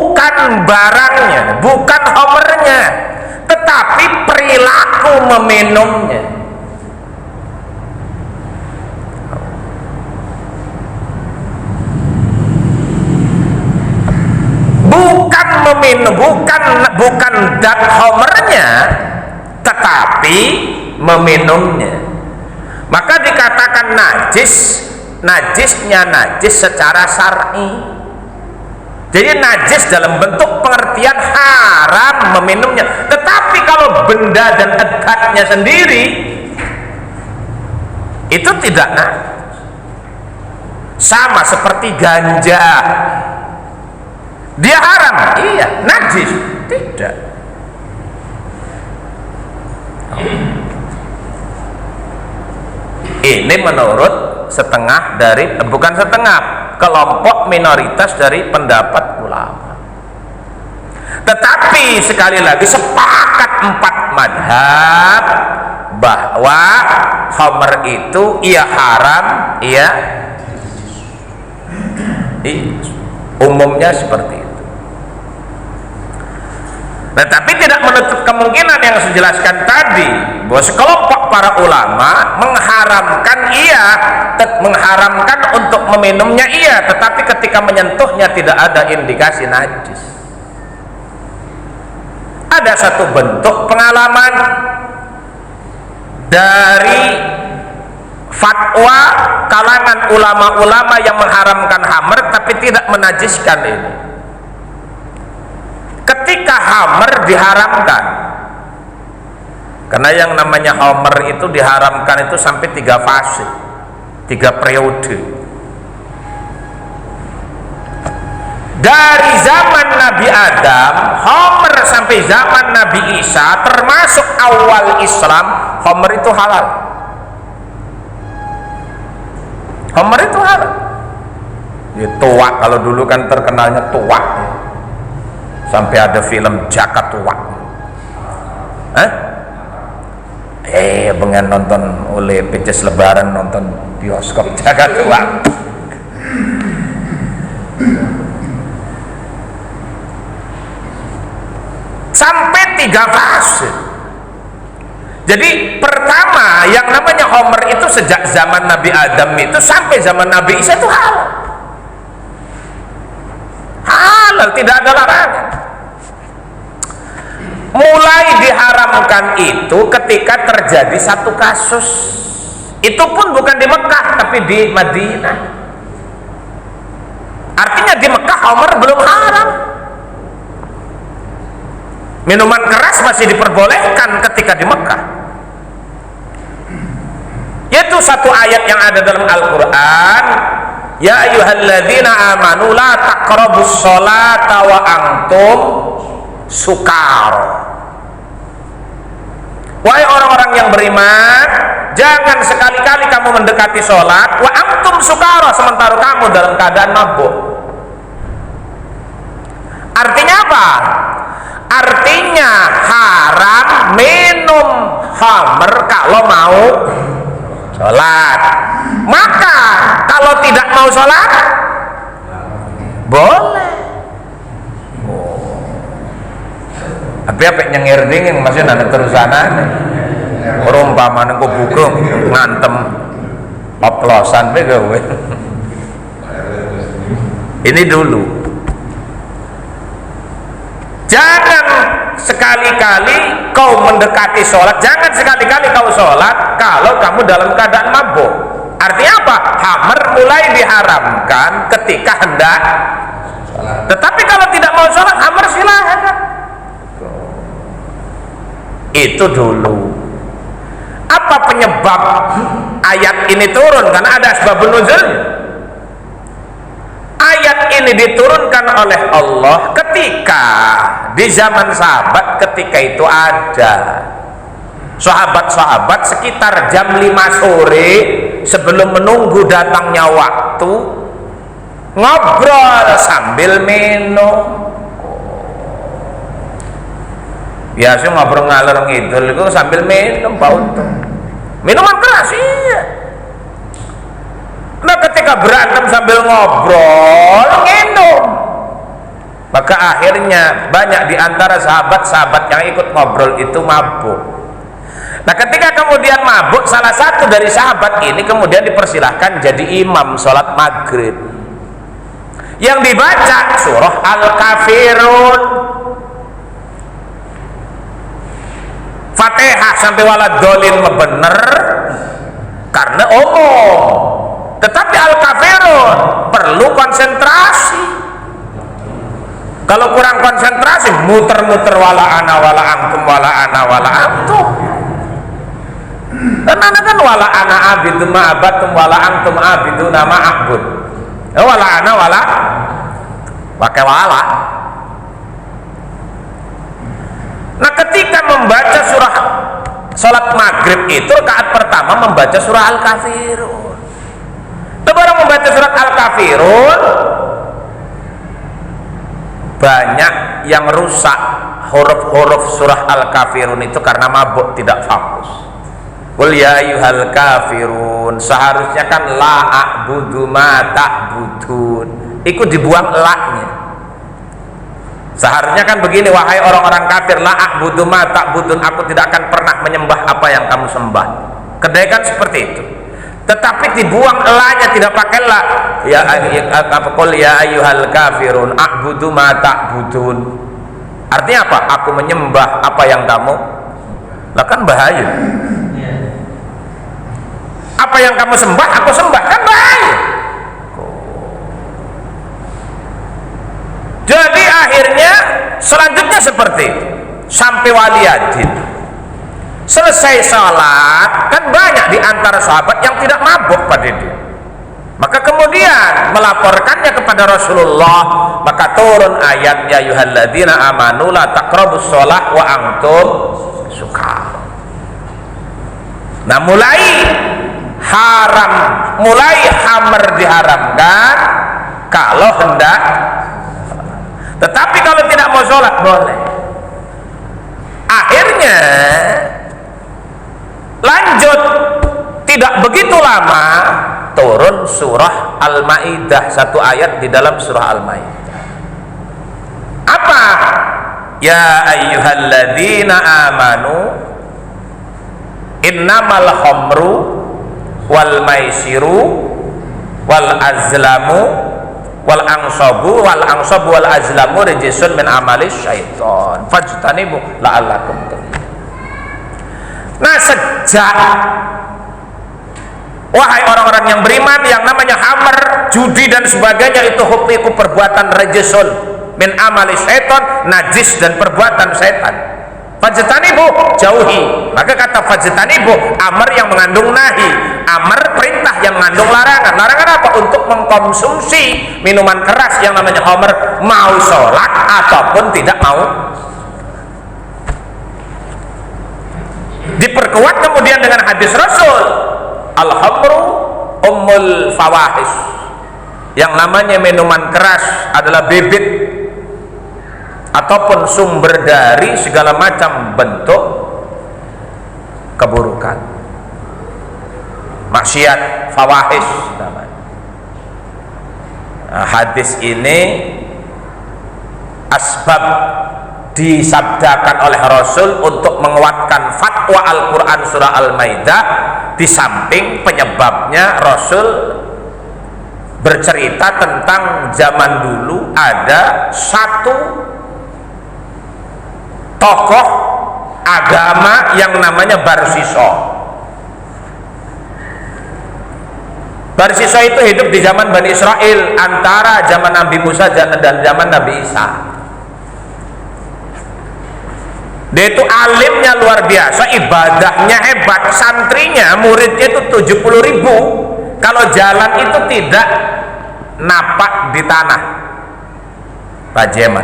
bukan barangnya, bukan homernya, tetapi perilaku meminumnya. Bukan meminum, bukan dat homernya, tetapi meminumnya. Maka dikatakan najis, najisnya najis secara syar'i. Jadi najis dalam bentuk pengertian haram meminumnya. Tetapi kalau benda dan adatnya sendiri itu tidak najis. Sama seperti ganja, dia haram, iya. Najis, tidak. Ini menurut setengah dari, bukan setengah, kelompok minoritas dari pendapat ulama. Tetapi sekali lagi sepakat 4 madhab bahwa khamr itu ia haram, ia umumnya seperti itu. Tetapi tidak menutup kemungkinan yang saya jelaskan tadi, bahwa sekelompok para ulama mengharamkan mengharamkan untuk meminumnya iya, tetapi ketika menyentuhnya tidak ada indikasi najis. Ada satu bentuk pengalaman dari fatwa kalangan ulama-ulama yang mengharamkan khamr tapi tidak menajiskan ini. Ketika khamr diharamkan, karena yang namanya khamr itu diharamkan itu sampai 3 fase, 3 periode. Dari zaman Nabi Adam, khamr sampai zaman Nabi Isa, termasuk awal Islam, khamr itu halal. Khamr itu halal. Ya, tuak, kalau dulu kan terkenalnya tuak, ya. Sampai ada film Jakat Tuak. Bengen nonton oleh PCS Lebaran, nonton bioskop Jakat Tuak. Sampai 3 fase. Jadi pertama yang namanya khamr itu sejak zaman Nabi Adam itu sampai zaman Nabi Isa itu halal. Halal, tidak ada larangan. Mulai diharamkan itu ketika terjadi satu kasus. Itu pun bukan di Mekah tapi di Madinah. Artinya di Mekah khamr belum haram. Minuman keras masih diperbolehkan ketika di Mekah. Yaitu satu ayat yang ada dalam Al-Quran, ya ayyuhalladzina amanu la taqrabus sholata wa antum sukar. Wahai orang-orang yang beriman, jangan sekali-kali kamu mendekati sholat wa antum sukara, sementara kamu dalam keadaan mabuk. Artinya apa? Artinya haram minum khamr kalau mau sholat. Maka kalau tidak mau sholat boleh. Tapi apa nyengir dingin masih nanti terusanan. Perumpamaan kok buka ngantem oplosan begawe. Ini dulu. Jangan sekali-kali kau mendekati sholat, jangan sekali-kali kau sholat kalau kamu dalam keadaan mabuk. Artinya apa? Khamr mulai diharamkan ketika hendak sholat. Tetapi kalau tidak mau sholat, khamr silahkan. Itu dulu. Apa penyebab ayat ini turun? Karena ada asbabun nuzul. Ayat ini diturunkan oleh Allah ketika di zaman sahabat, ketika itu ada sahabat-sahabat sekitar jam 5 sore sebelum menunggu datangnya waktu ngobrol sambil minum. Biasa ngobrol ngalor ngidul itu sambil minum, Pak Untung. Minuman keras, iya. Nah ketika berantem sambil ngobrol minum, maka akhirnya banyak di antara sahabat-sahabat yang ikut ngobrol itu mabuk. Nah, ketika kemudian mabuk, salah satu dari sahabat ini kemudian dipersilahkan jadi imam sholat maghrib. Yang dibaca surah Al-Kafirun, Fatihah sampai waladolin bener karena umum. Tetapi Al-Kafirun perlu konsentrasi. Kalau kurang konsentrasi, muter-muter wala ana wala antum wala ana wala antum. Karena kan wala ana abidu ma abatum wala antum abidu nama abud. Wala ana wala pakai wala. Nah, ketika membaca surah sholat maghrib itu rakaat pertama membaca surah Al-Kafirun. Baru membaca surat Al-Kafirun, banyak yang rusak huruf-huruf surah Al-Kafirun itu karena mabuk, tidak fokus. Qul ya ayyuhal kafirun, seharusnya kan la a'budu ma ta'budun, ikut dibuang la-nya. Seharusnya kan begini, wahai orang-orang kafir, la a'budu ma ta'budun, aku tidak akan pernah menyembah apa yang kamu sembah. Kedai kan seperti itu. Tetapi dibuang la-nya, tidak pakai la. Ya qul ya ayyuhal kafirun a'budu ma ta'budun. Artinya apa? Aku menyembah apa yang kamu. Lah kan bahaya. Apa yang kamu sembah aku sembah, kan bahaya. Jadi akhirnya selanjutnya seperti itu sampai waliyadin. Selesai sholat, kan banyak di antara sahabat yang tidak mabuk pada dia. Maka kemudian melaporkannya kepada Rasulullah, maka turun ayat ya ayyuhalladzina amanu la taqrabus sholat wa antum sukar. Nah, mulai haram, mulai khamr diharamkan kalau hendak. Tetapi kalau tidak mau sholat boleh. Akhirnya lanjut, tidak begitu lama turun surah Al-Maidah, satu ayat di dalam surah Al-Maidah. Apa? Ya ayyuhalladzina amanu innamal khamru wal maisiru wal azlamu wal angsabu wal azlamu rijsun min amalis syaiton fajtanibu la'allakum tuflihun. Nah, sejak wahai orang-orang yang beriman, yang namanya khamr, judi dan sebagainya itu hukum perbuatan rijsun min amalis syaiton, najis dan perbuatan setan. Fajtanibu, jauhi. Maka kata fajtanibu amr yang mengandung nahi, amr perintah yang mengandung larangan. Larangan apa? Untuk mengkonsumsi minuman keras yang namanya khamr, mau sholat ataupun tidak mau. Diperkuat kemudian dengan hadis Rasul, al-khamru ummul fawahish, yang namanya minuman keras adalah bibit ataupun sumber dari segala macam bentuk keburukan, maksiat, fawahish namanya. Nah, hadis ini asbab disabdakan oleh Rasul untuk menguatkan fatwa Al-Quran surah Al-Maidah. Di samping penyebabnya, Rasul bercerita tentang zaman dulu ada satu tokoh agama yang namanya Barsiso. Barsiso itu hidup di zaman Bani Israel, antara zaman Nabi Musa dan zaman Nabi Isa. Dia itu alimnya luar biasa, ibadahnya hebat, santrinya, muridnya itu 70.000. Kalau jalan itu tidak napak di tanah, pajeman.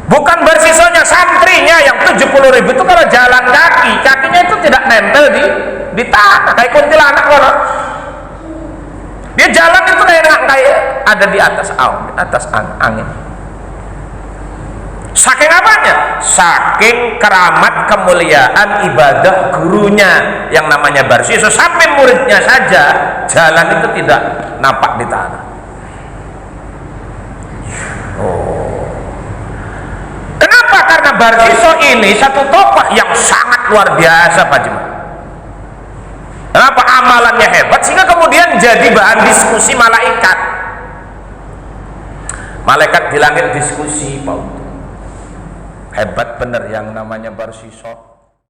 Bukan Barsisonya, santrinya yang 70.000 itu kalau jalan kakinya itu tidak nempel di tanah, kayak kuntilanak orang. Dia jalan itu kayak ada di atas angin. Saking apanya? Saking keramat kemuliaan ibadah gurunya yang namanya Barsiso, sampai muridnya saja jalan itu tidak nampak di tanah. Oh. Kenapa? Karena Barsiso ini satu tokoh yang sangat luar biasa Pak Jemaah. Kenapa? Amalannya hebat sehingga kemudian jadi bahan diskusi malaikat. Malaikat di langit diskusi, Pak. Hebat bener yang namanya Barsiso.